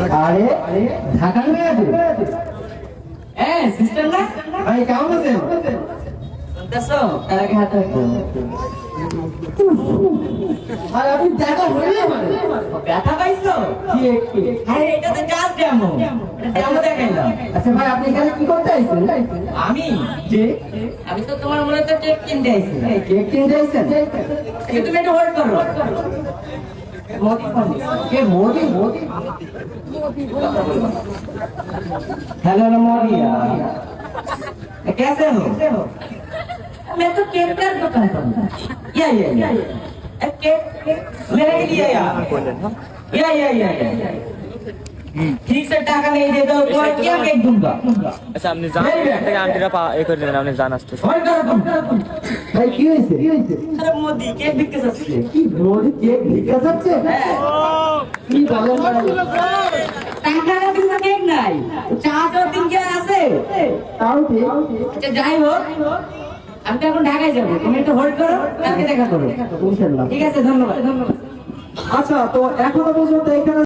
আরে ঢাকার মেয়ে আছে? হ্যাঁ সিস্টার না ভাই কেমন আছেন? দেখছো তার আগে হাত রাখো। আর আপনি দেখা হইলে মানে ব্যথা পাইছো? কি একটু? আরে এটা তো জাস্ট ডেমো, ডেমো দেখাইলাম। আচ্ছা ভাই আপনি এখানে কি করতে আইছেন? আমি জি আমি তো তোমার মনে তো কেক কিনতে আইছি। কেক কিনতে আইছেন? তুমি একটু হোল্ড করো। মোদি ফোন কে মোদি? हेलो मोरिया कैसे हो? मैं तो केक का दुकान पर हूँ। या केक मेरे के लिए या ठीक से टाका नहीं दे तो तुम्हारा क्या केक दूंगा? আচ্ছা আপনি জান থেকে আন্টিরা করে দেবেন আপনি জান আসতে होल्ड करो तुम। ভাই কি হয়েছে? अरे मोदी केक बिक के सस्ते। কি মোদি কেক ভিক্ষা যাচ্ছে? কি বলেন ভাই? টাকা না দিলে কেক নাই। চা তো দিন কে আছে? তাও ঠিক। আচ্ছা যাই হোক আমি তো এখন ঢাকায় যাবো, তুমি একটু হোল্ড করো, কালকে দেখা করো। ইনশাআল্লাহ। ঠিক আছে, ধন্যবাদ। আচ্ছা তো এখনো পর্যন্ত এখানে